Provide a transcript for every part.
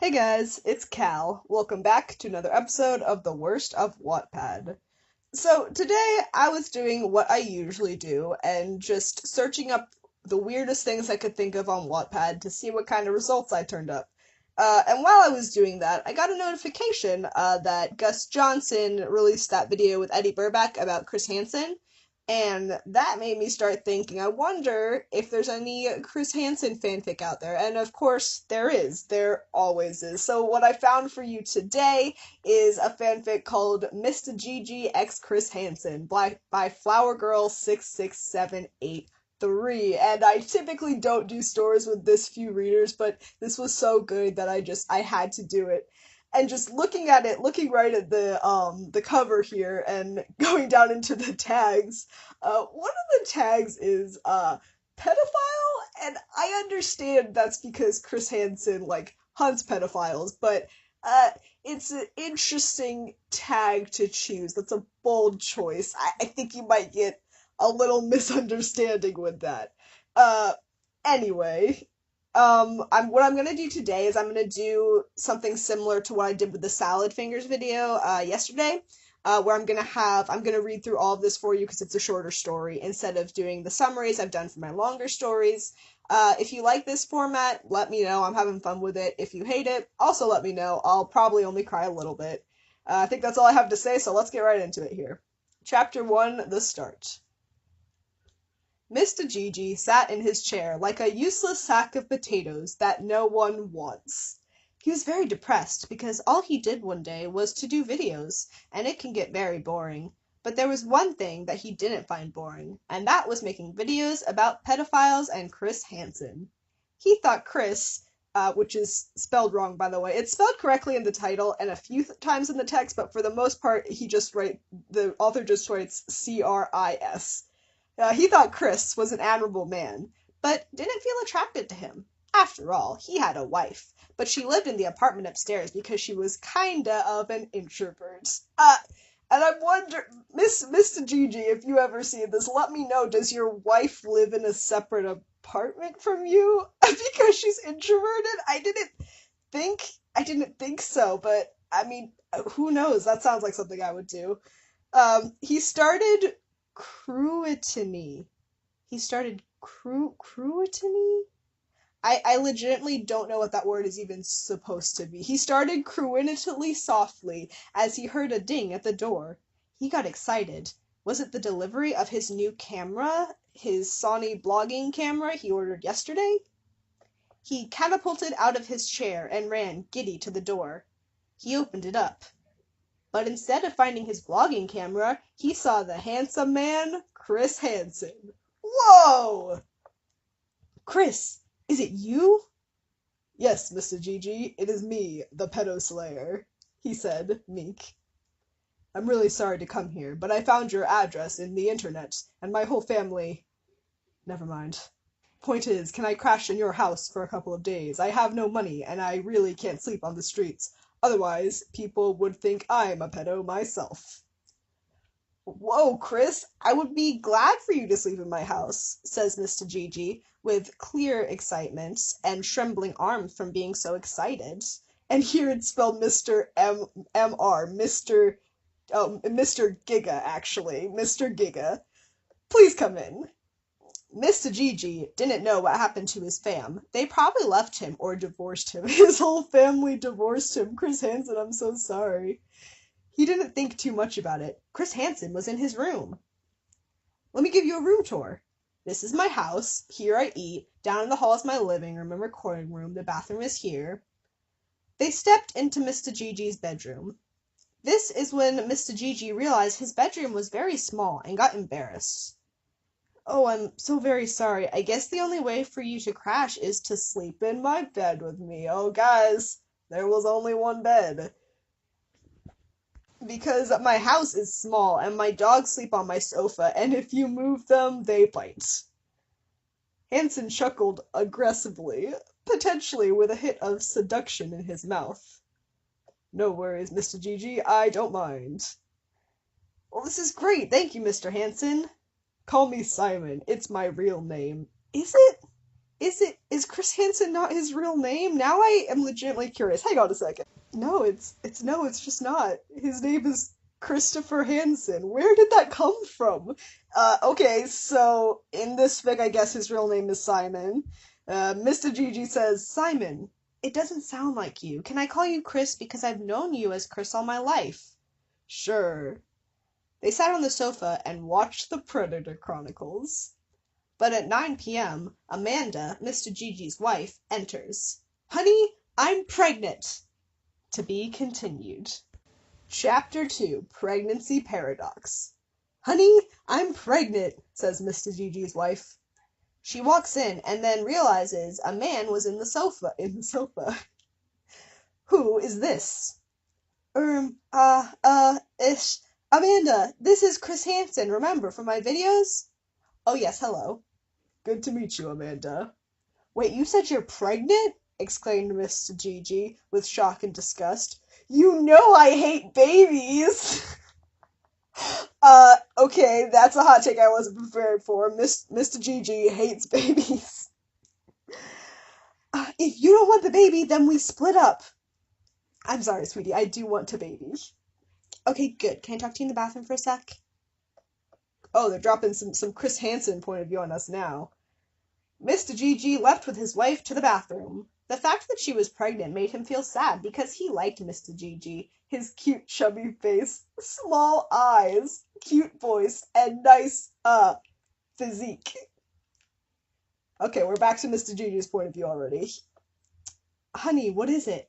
Hey guys, it's Cal. Welcome back to another episode of The Worst of Wattpad. So today I was doing what I usually do and just searching up the weirdest things I could think of on Wattpad to see what kind of results I turned up. And while I was doing that, I got a notification that Gus Johnson released that video with Eddie Burback about Chris Hansen, and that made me start thinking, I wonder if there's any Chris Hansen fanfic out there. And of course, there is. There always is. So what I found for you today is a fanfic called Mista Gigi x Chris Hansen by Flower Girl 66783. And I typically don't do stories with this few readers, but this was so good that I had to do it. And just looking at it, looking right at the cover here and going down into the tags, one of the tags is pedophile, and I understand that's because Chris Hansen like hunts pedophiles, but it's an interesting tag to choose. That's a bold choice. I think you might get a little misunderstanding with that. Uh, anyway, what I'm gonna do today is I'm gonna do something similar to what I did with the salad fingers video yesterday, where I'm gonna read through all of this for you because it's a shorter story instead of doing the summaries I've done for my longer stories. If you like this format, let me know. I'm having fun with it. If you hate it, also let me know. I'll probably only cry a little bit. I think that's all I have to say, so let's get right into it here. Chapter 1, The Start. Mr. Gigi sat in his chair like a useless sack of potatoes that no one wants. He was very depressed because all he did one day was to do videos, and it can get very boring. But there was one thing that he didn't find boring, and that was making videos about pedophiles and Chris Hansen. He thought Chris, which is spelled wrong by the way, it's spelled correctly in the title and a few times in the text, but for the most part the author just writes Chris. He thought Chris was an admirable man, but didn't feel attracted to him. After all, he had a wife, but she lived in the apartment upstairs because she was kinda of an introvert. And I wonder, Mr. Gigi, if you ever see this, let me know, does your wife live in a separate apartment from you? Because she's introverted? Think, I didn't think so, but I mean, who knows? That sounds like something I would do. He started cruitiny. He started cruitiny? I legitimately don't know what that word is even supposed to be. He started cruinitally softly as he heard a ding at the door. He got excited. Was it the delivery of his new camera? His Sony blogging camera he ordered yesterday? He catapulted out of his chair and ran, giddy, to the door. He opened it up. But instead of finding his vlogging camera, he saw the handsome man, Chris Hansen. Whoa! Chris, is it you? Yes, Mr. Gigi, it is me, the pedo slayer, he said, meek. I'm really sorry to come here, but I found your address in the internet, and my whole family... Never mind. Point is, can I crash in your house for a couple of days? I have no money, and I really can't sleep on the streets. Otherwise, people would think I'm a pedo myself. Whoa, Chris, I would be glad for you to sleep in my house, says Mr. Gigi, with clear excitement and trembling arms from being so excited. And here it's spelled Mr. M.R., Mr. Giga, actually. Mr. Giga. Please come in. Mr. Gigi didn't know what happened to his fam. They probably left him or divorced him. His whole family divorced him. Chris Hansen, I'm so sorry. He didn't think too much about it. Chris Hansen was in his room. Let me give you a room tour. This is my house. Here I eat. Down in the hall is my living room and recording room. The bathroom is here. They stepped into Mr. Gigi's bedroom. This is when Mr. Gigi realized his bedroom was very small and got embarrassed. Oh, I'm so very sorry. I guess the only way for you to crash is to sleep in my bed with me. Oh, guys, there was only one bed. Because my house is small and my dogs sleep on my sofa, and if you move them, they bite. Hansen chuckled aggressively, potentially with a hit of seduction in his mouth. No worries, Mr. Gigi, I don't mind. Well, this is great, thank you, Mr. Hansen. Call me Simon, it's my real name. Is it? Is Chris Hansen not his real name? Now I am legitimately curious. Hang on a second. No, it's just not. His name is Christopher Hansen. Where did that come from? Okay, so in this fic, I guess his real name is Simon. Mr. Gigi says, Simon, it doesn't sound like you. Can I call you Chris because I've known you as Chris all my life? Sure. They sat on the sofa and watched the Predator Chronicles. But at 9 p.m., Amanda, Mr. Gigi's wife, enters. Honey, I'm pregnant. To be continued. Chapter 2, Pregnancy Paradox. Honey, I'm pregnant, says Mr. Gigi's wife. She walks in and then realizes a man was in the sofa. Who is this? Ish. Amanda, this is Chris Hansen, remember, from my videos? Oh yes, hello. Good to meet you, Amanda. Wait, you said you're pregnant? Exclaimed Mr. Gigi, with shock and disgust. You know I hate babies! Okay, that's a hot take I wasn't prepared for. Mr. Gigi hates babies. If you don't want the baby, then we split up. I'm sorry, sweetie, I do want a baby. Okay, good. Can I talk to you in the bathroom for a sec? Oh, they're dropping some Chris Hansen point of view on us now. Mr. Gigi left with his wife to the bathroom. The fact that she was pregnant made him feel sad because he liked Mr. Gigi. His cute, chubby face, small eyes, cute voice, and nice, physique. Okay, we're back to Mr. Gigi's point of view already. Honey, what is it?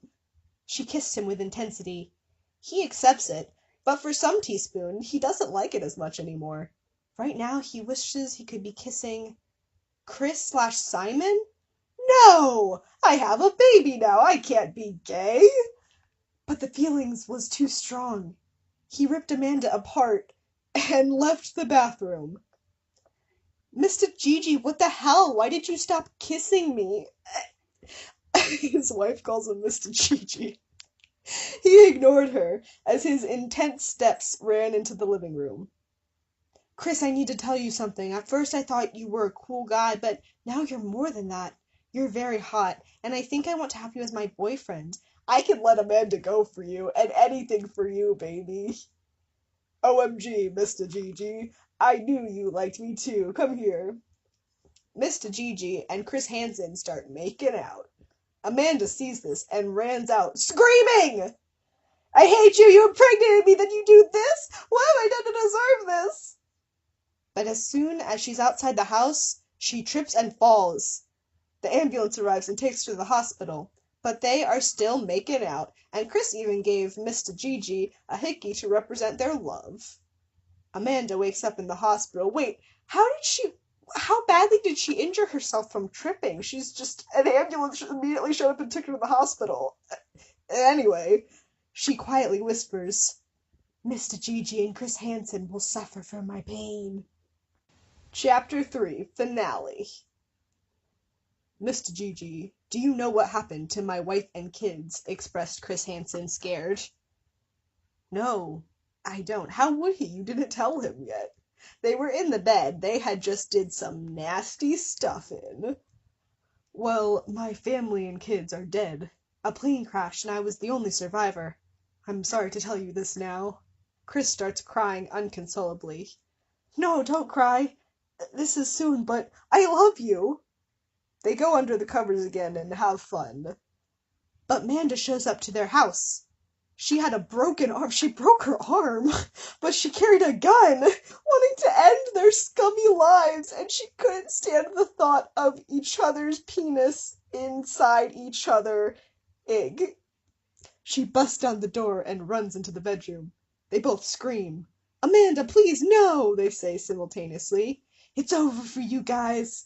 She kissed him with intensity. He accepts it, but for some teaspoon, he doesn't like it as much anymore. Right now, he wishes he could be kissing Chris/Simon? No! I have a baby now, I can't be gay! But the feelings was too strong. He ripped Amanda apart and left the bathroom. Mr. Gigi, what the hell? Why did you stop kissing me? His wife calls him Mr. Gigi. He ignored her as his intense steps ran into the living room. Chris, I need to tell you something. At first I thought you were a cool guy, but now you're more than that. You're very hot, and I think I want to have you as my boyfriend. I can let Amanda go for you, and anything for you, baby. OMG, Mr. Gigi. I knew you liked me too. Come here. Mr. Gigi and Chris Hansen start making out. Amanda sees this and runs out, screaming! I hate you! You impregnated me, then you do this? Why have I done to deserve this? But as soon as she's outside the house, she trips and falls. The ambulance arrives and takes her to the hospital, but they are still making out, and Chris even gave Mr. Gigi a hickey to represent their love. Amanda wakes up in the hospital. Wait, how badly did she injure herself from tripping? An ambulance immediately showed up and took her to the hospital. Anyway, she quietly whispers, Mr. Gigi and Chris Hansen will suffer from my pain. Chapter 3, Finale. Mr. Gigi, do you know what happened to my wife and kids? Expressed Chris Hansen, scared. No, I don't. How would he? You didn't tell him yet. They were in the bed. They had just did some nasty stuff in. Well, my family and kids are dead. A plane crashed and I was the only survivor. I'm sorry to tell you this now. Chris starts crying unconsolably. No, don't cry. This is soon, but I love you. They go under the covers again and have fun. But Manda shows up to their house. She had a broken arm. She broke her arm, but she carried a gun, wanting to end their scummy lives, and she couldn't stand the thought of each other's penis inside each other. Ig. She busts down the door and runs into the bedroom. They both scream. Amanda, please, no, they say simultaneously. It's over for you guys.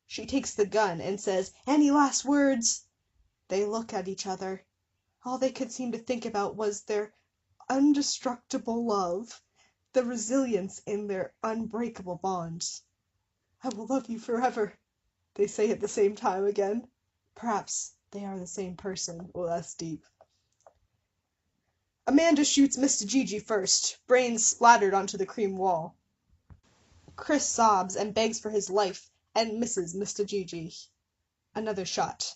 She takes the gun and says, any last words? They look at each other. All they could seem to think about was their indestructible love, the resilience in their unbreakable bonds. I will love you forever, they say at the same time again. Perhaps they are the same person. Well, that's deep. Amanda shoots Mr. Gigi first, brains splattered onto the cream wall. Chris sobs and begs for his life and misses Mr. Gigi. Another shot.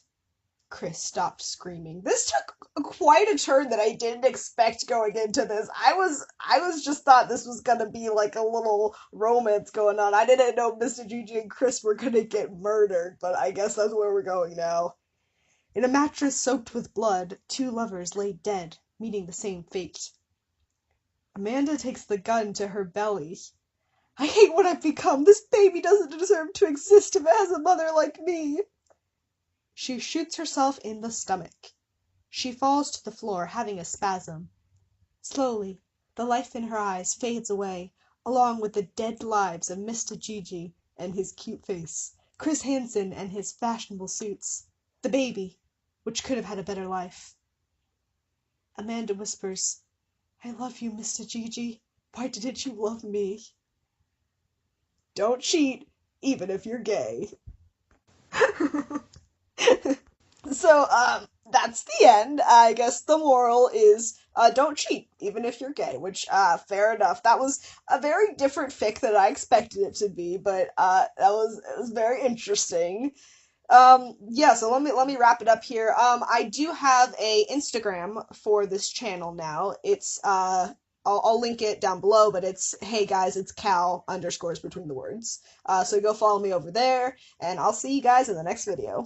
Chris stopped screaming. This took quite a turn that I didn't expect going into this. I was just thought this was gonna be like a little romance going on. I didn't know Mr. Gigi and Chris were gonna get murdered, but I guess that's where we're going now. In a mattress soaked with blood, two lovers lay dead, meeting the same fate. Amanda takes the gun to her belly. I hate what I've become. This baby doesn't deserve to exist if it has a mother like me. She shoots herself in the stomach. She falls to the floor, having a spasm. Slowly, the life in her eyes fades away, along with the dead lives of Mr. Gigi and his cute face, Chris Hansen and his fashionable suits, the baby, which could have had a better life. Amanda whispers, I love you, Mr. Gigi. Why didn't you love me? Don't cheat, even if you're gay. So, that's the end. I guess the moral is, don't cheat, even if you're gay, which, fair enough. That was a very different fic than I expected it to be, but, it was very interesting. Yeah, so let me wrap it up here. I do have a Instagram for this channel now. It's, I'll link it down below, but it's, hey guys, it's Cal _ between the words. So go follow me over there, and I'll see you guys in the next video.